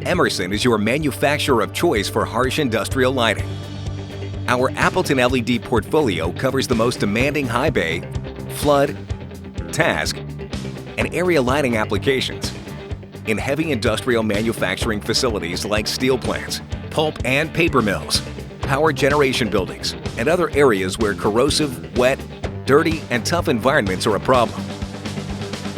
Emerson is your manufacturer of choice for harsh industrial lighting. Our Appleton LED portfolio covers the most demanding high bay, flood, task, and area lighting applications. In heavy industrial manufacturing facilities like steel plants, pulp and paper mills, power generation buildings, and other areas where corrosive, wet, dirty, and tough environments are a problem.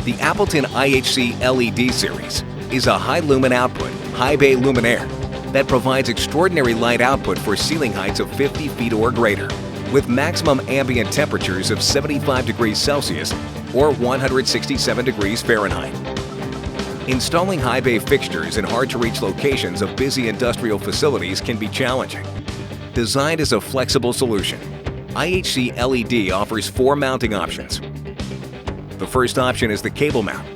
The Appleton IHC LED series is a high lumen output, high bay luminaire that provides extraordinary light output for ceiling heights of 50 feet or greater, with maximum ambient temperatures of 75 degrees Celsius or 167 degrees Fahrenheit. Installing high bay fixtures in hard-to-reach locations of busy industrial facilities can be challenging. Designed as a flexible solution, IHC LED offers 4 mounting options. The first option is the cable mount,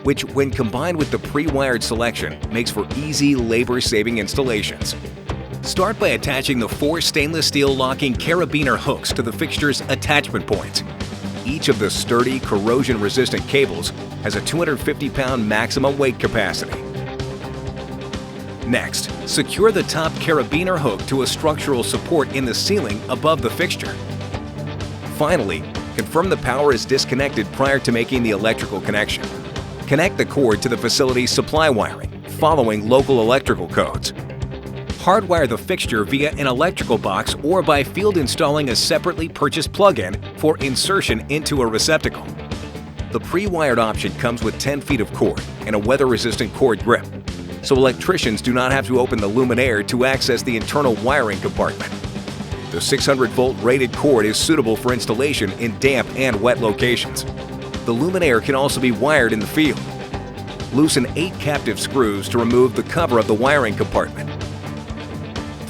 which, when combined with the pre-wired selection, makes for easy, labor-saving installations. Start by attaching the 4 stainless steel locking carabiner hooks to the fixture's attachment points. Each of the sturdy, corrosion-resistant cables has a 250-pound maximum weight capacity. Next, secure the top carabiner hook to a structural support in the ceiling above the fixture. Finally, confirm the power is disconnected prior to making the electrical connection. Connect the cord to the facility's supply wiring, following local electrical codes. Hardwire the fixture via an electrical box or by field installing a separately purchased plug-in for insertion into a receptacle. The pre-wired option comes with 10 feet of cord and a weather-resistant cord grip, so electricians do not have to open the luminaire to access the internal wiring compartment. The 600-volt rated cord is suitable for installation in damp and wet locations. The luminaire can also be wired in the field. Loosen 8 captive screws to remove the cover of the wiring compartment.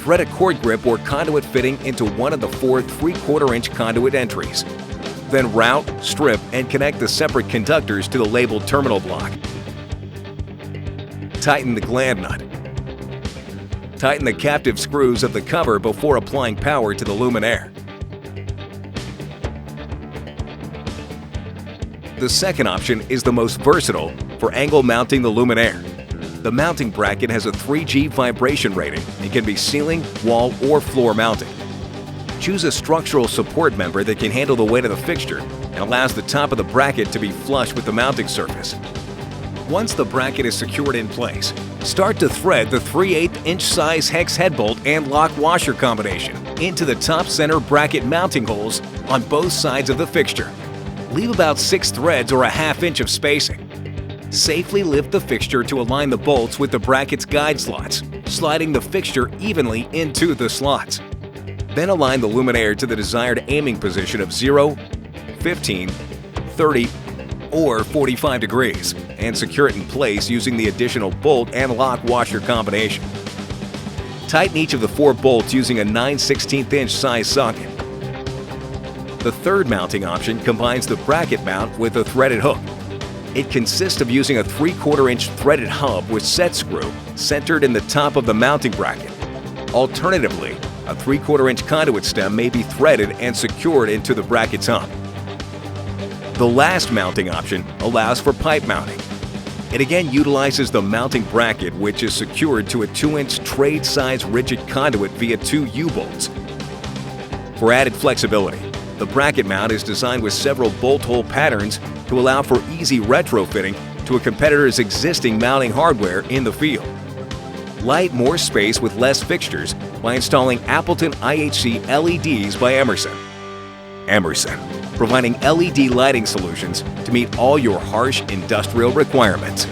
Thread a cord grip or conduit fitting into one of the 4 3/4-inch conduit entries. Then route, strip, and connect the separate conductors to the labeled terminal block. Tighten the gland nut. Tighten the captive screws of the cover before applying power to the luminaire. The second option is the most versatile for angle mounting the luminaire. The mounting bracket has a 3G vibration rating and can be ceiling, wall, or floor mounted. Choose a structural support member that can handle the weight of the fixture and allows the top of the bracket to be flush with the mounting surface. Once the bracket is secured in place, start to thread the 3/8-inch size hex head bolt and lock washer combination into the top center bracket mounting holes on both sides of the fixture. Leave about 6 threads or a ½ inch of spacing. Safely lift the fixture to align the bolts with the bracket's guide slots, sliding the fixture evenly into the slots. Then align the luminaire to the desired aiming position of 0, 15, 30, or 45 degrees, and secure it in place using the additional bolt and lock washer combination. Tighten each of the 4 bolts using a 9/16-inch size socket. The third mounting option combines the bracket mount with a threaded hook. It consists of using a 3/4-inch threaded hub with set screw centered in the top of the mounting bracket. Alternatively, a 3/4-inch conduit stem may be threaded and secured into the bracket's hub. The last mounting option allows for pipe mounting. It again utilizes the mounting bracket, which is secured to a 2-inch trade-size rigid conduit via 2 U-bolts. For added flexibility, the bracket mount is designed with several bolt hole patterns to allow for easy retrofitting to a competitor's existing mounting hardware in the field. Light more space with less fixtures by installing Appleton IHC LEDs by Emerson. Emerson, providing LED lighting solutions to meet all your harsh industrial requirements.